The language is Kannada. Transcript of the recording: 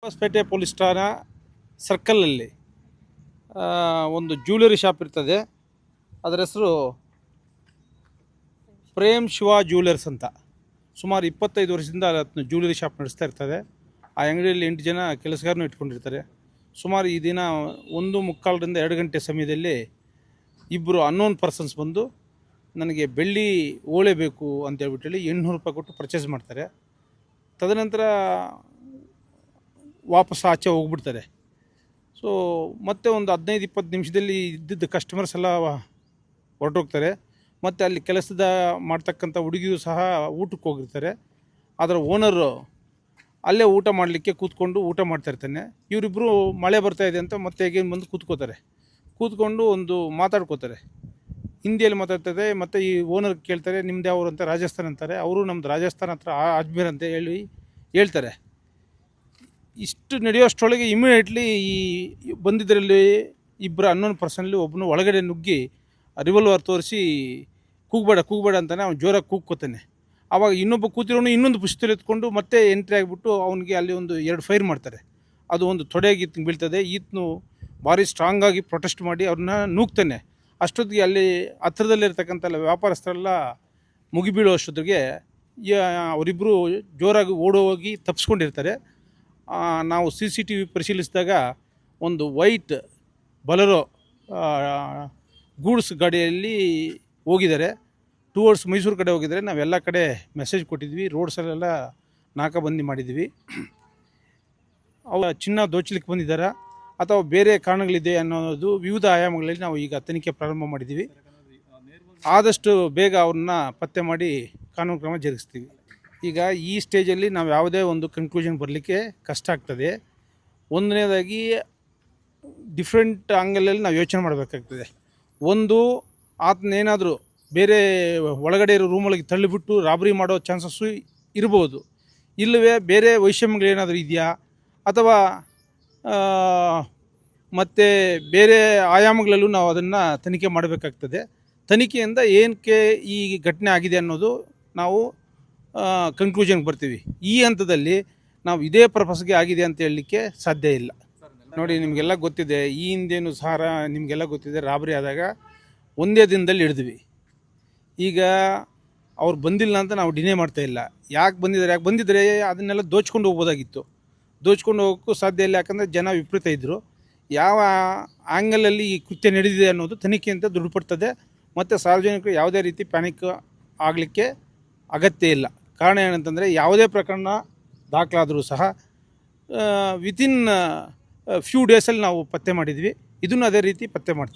ಹೊಸಪೇಟೆ ಪೊಲೀಸ್ ಠಾಣಾ ಸರ್ಕಲಲ್ಲಿ ಒಂದು ಜ್ಯುವೆಲರಿ ಶಾಪ್ ಇರ್ತದೆ. ಅದರ ಹೆಸರು ಪ್ರೇಮ್ ಶಿವ ಜ್ಯುವೆಲರ್ಸ್ ಅಂತ. ಸುಮಾರು 25 ವರ್ಷದಿಂದ ಜ್ಯುವೆಲರಿ ಶಾಪ್ ನಡೆಸ್ತಾ ಇರ್ತದೆ. ಆ ಅಂಗಡಿಯಲ್ಲಿ 8 ಜನ ಕೆಲಸಗಾರನು ಇಟ್ಕೊಂಡಿರ್ತಾರೆ. ಸುಮಾರು ಈ ದಿನ 1:45ರಿಂದ 2 ಗಂಟೆ ಸಮಯದಲ್ಲಿ ಇಬ್ಬರು ಅನ್ನೋನ್ ಪರ್ಸನ್ಸ್ ಬಂದು ನನಗೆ ಬೆಳ್ಳಿ ಓಳೆ ಬೇಕು ಅಂತ ಹೇಳ್ಬಿಟ್ಟು ₹800 ಕೊಟ್ಟು ಪರ್ಚೇಸ್ ಮಾಡ್ತಾರೆ. ತದನಂತರ ವಾಪಸ್ ಆಚೆ ಹೋಗ್ಬಿಡ್ತಾರೆ. ಸೊ ಮತ್ತೆ ಒಂದು 15-20 ನಿಮಿಷದಲ್ಲಿ ಇದ್ದಿದ್ದ ಕಸ್ಟಮರ್ಸ್ ಎಲ್ಲ ಹೊರಟೋಗ್ತಾರೆ. ಮತ್ತು ಅಲ್ಲಿ ಕೆಲಸದ ಮಾಡ್ತಕ್ಕಂಥ ಹುಡುಗಿಯು ಸಹ ಊಟಕ್ಕೆ ಹೋಗಿರ್ತಾರೆ. ಅದರ ಓನರು ಅಲ್ಲೇ ಊಟ ಮಾಡಲಿಕ್ಕೆ ಕೂತ್ಕೊಂಡು ಊಟ ಮಾಡ್ತಾಯಿರ್ತಾನೆ. ಇವರಿಬ್ಬರು ಮಳೆ ಬರ್ತಾಯಿದೆ ಅಂತ ಮತ್ತೆ ಹೇಗೆ ಬಂದು ಕೂತ್ಕೊಂಡು ಒಂದು ಮಾತಾಡ್ಕೋತಾರೆ. ಹಿಂದಿಯಲ್ಲಿ ಮಾತಾಡ್ತಾರೆ. ಮತ್ತು ಈ ಓನರ್ ಕೇಳ್ತಾರೆ, ನಿಮ್ದು ಯಾವರು ಅಂತ. ರಾಜಸ್ಥಾನ್ ಅಂತಾರೆ. ಅವರು ನಮ್ಮದು ರಾಜಸ್ಥಾನ್ ಹತ್ರ ಅಜ್ಮೇರ್ ಅಂತ ಹೇಳ್ತಾರೆ. ಇಷ್ಟು ನಡೆಯೋಷ್ಟರೊಳಗೆ ಇಮಿಡಿಯೇಟ್ಲಿ ಈ ಬಂದಿದ್ದರಲ್ಲಿ ಇಬ್ಬರು ಅನ್ನೋನ್ ಪರ್ಸನಲ್ಲಿ ಒಬ್ಬನು ಒಳಗಡೆ ನುಗ್ಗಿ ರಿವಾಲ್ವರ್ ತೋರಿಸಿ ಕೂಗಬೇಡ ಅಂತಾನೆ. ಅವ್ನು ಜೋರಾಗಿ ಕೂಗ್ಕೋತಾನೆ. ಆವಾಗ ಇನ್ನೊಬ್ಬ ಕೂತಿರೋನು ಇನ್ನೊಂದು ಪುಸ್ತಕ ಎತ್ಕೊಂಡು ಮತ್ತೆ ಎಂಟ್ರಿ ಆಗಿಬಿಟ್ಟು ಅವನಿಗೆ ಅಲ್ಲಿ ಒಂದು 2 ಫೈರ್ ಮಾಡ್ತಾರೆ. ಅದು ಒಂದು ತೊಡೆಗೆ ಈತನಿಗೆ ಬೀಳ್ತದೆ. ಈತನು ಭಾರಿ ಸ್ಟ್ರಾಂಗಾಗಿ ಪ್ರೊಟೆಸ್ಟ್ ಮಾಡಿ ಅವ್ರನ್ನ ನೂಗ್ತಾನೆ. ಅಷ್ಟೊತ್ತಿಗೆ ಅಲ್ಲಿ ಹತ್ತಿರದಲ್ಲಿರ್ತಕ್ಕಂಥ ವ್ಯಾಪಾರಸ್ಥರೆಲ್ಲ ಮುಗಿಬೀಳೋ ಅಷ್ಟೊತ್ತಿಗೆ ಅವರಿಬ್ಬರು ಜೋರಾಗಿ ಓಡೋಗಿ ತಪ್ಪಿಸ್ಕೊಂಡಿರ್ತಾರೆ. ನಾವು CCTV ಪರಿಶೀಲಿಸಿದಾಗ ಒಂದು ವೈಟ್ ಬಲರೋ ಗೂಡ್ಸ್ ಗಾಡಿಯಲ್ಲಿ ಹೋಗಿದ್ದಾರೆ. ಟುವರ್ಡ್ಸ್ ಮೈಸೂರು ಕಡೆ ಹೋಗಿದ್ದಾರೆ. ನಾವೆಲ್ಲ ಕಡೆ ಮೆಸೇಜ್ ಕೊಟ್ಟಿದ್ವಿ. ರೋಡ್ಸಲ್ಲೆಲ್ಲ ನಾಕಾಬಂದಿ ಮಾಡಿದ್ವಿ. ಚಿನ್ನ ದೋಚಲಿಕ್ಕೆ ಬಂದಿದ್ದಾರಾ ಅಥವಾ ಬೇರೆ ಕಾರಣಗಳಿದೆ ಅನ್ನೋದು ವಿವಿಧ ಆಯಾಮಗಳಲ್ಲಿ ನಾವು ಈಗ ತನಿಖೆ ಪ್ರಾರಂಭ ಮಾಡಿದ್ದೀವಿ. ಆದಷ್ಟು ಬೇಗ ಅವ್ರನ್ನ ಪತ್ತೆ ಮಾಡಿ ಕಾನೂನು ಕ್ರಮ ಜರುಗಿಸ್ತೀವಿ. ಈಗ ಈ ಸ್ಟೇಜಲ್ಲಿ ನಾವು ಯಾವುದೇ ಒಂದು ಕನ್ಕ್ಲೂಷನ್ ಬರಲಿಕ್ಕೆ ಕಷ್ಟ ಆಗ್ತದೆ. ಒಂದನೇದಾಗಿ ಡಿಫ್ರೆಂಟ್ ಆ್ಯಂಗಲಲ್ಲಿ ನಾವು ಯೋಚನೆ ಮಾಡಬೇಕಾಗ್ತದೆ. ಒಂದು, ಆತನೇನಾದರೂ ಬೇರೆ ಒಳಗಡೆ ಇರೋ ರೂಮೊಳಗೆ ತಳ್ಳಿಬಿಟ್ಟು ರಾಬರಿ ಮಾಡೋ ಚಾನ್ಸಸ್ಸು ಇರ್ಬೋದು. ಇಲ್ಲವೇ ಬೇರೆ ವೈಷಮ್ಯಗಳೇನಾದರೂ ಇದೆಯಾ ಅಥವಾ ಮತ್ತು ಬೇರೆ ಆಯಾಮಗಳಲ್ಲೂ ನಾವು ಅದನ್ನು ತನಿಖೆ ಮಾಡಬೇಕಾಗ್ತದೆ. ತನಿಖೆಯಿಂದ ಏನಕ್ಕೆ ಈ ಘಟನೆ ಆಗಿದೆ ಅನ್ನೋದು ನಾವು ಕನ್ಕ್ಲೂಷನ್ಗೆ ಬರ್ತೀವಿ. ಈ ಹಂತದಲ್ಲಿ ನಾವು ಇದೇ ಪರ್ಪಸ್ಗೆ ಆಗಿದೆ ಅಂತ ಹೇಳಲಿಕ್ಕೆ ಸಾಧ್ಯ ಇಲ್ಲ. ನೋಡಿ, ನಿಮಗೆಲ್ಲ ಗೊತ್ತಿದೆ, ಈ ಹಿಂದೇನು ಸಹ ನಿಮಗೆಲ್ಲ ಗೊತ್ತಿದೆ, ರಾಬರಿ ಆದಾಗ ಒಂದೇ ದಿನದಲ್ಲಿ ಹಿಡಿದ್ವಿ. ಈಗ ಅವ್ರು ಬಂದಿಲ್ಲ ಅಂತ ನಾವು ಡಿನೇ ಮಾಡ್ತಾಯಿಲ್ಲ. ಯಾಕೆ ಬಂದಿದ್ದರೆ ಅದನ್ನೆಲ್ಲ ದೋಚ್ಕೊಂಡು ಹೋಗ್ಬೋದಾಗಿತ್ತು. ದೋಚ್ಕೊಂಡು ಹೋಗೋಕ್ಕೂ ಸಾಧ್ಯ ಇಲ್ಲ. ಯಾಕಂದರೆ ಜನ ವಿಪರೀತ ಇದ್ದರು. ಯಾವ ಆ್ಯಂಗಲಲ್ಲಿ ಈ ಕೃತ್ಯ ನಡೆದಿದೆ ಅನ್ನೋದು ತನಿಖೆಯಿಂದ ದೃಢಪಡ್ತದೆ. ಮತ್ತು ಸಾರ್ವಜನಿಕರು ಯಾವುದೇ ರೀತಿ ಪ್ಯಾನಿಕ್ ಆಗಲಿಕ್ಕೆ ಅಗತ್ಯ ಇಲ್ಲ. ಕಾರಣ ಏನಂತಂದರೆ ಯಾವುದೇ ಪ್ರಕರಣ ದಾಖಲಾದರೂ ಸಹ ವಿತಿನ್ ಫ್ಯೂ ಡೇಸಲ್ಲಿ ನಾವು ಪತ್ತೆ ಮಾಡಿದ್ವಿ. ಇದನ್ನು ಅದೇ ರೀತಿ ಪತ್ತೆ ಮಾಡ್ತೀವಿ.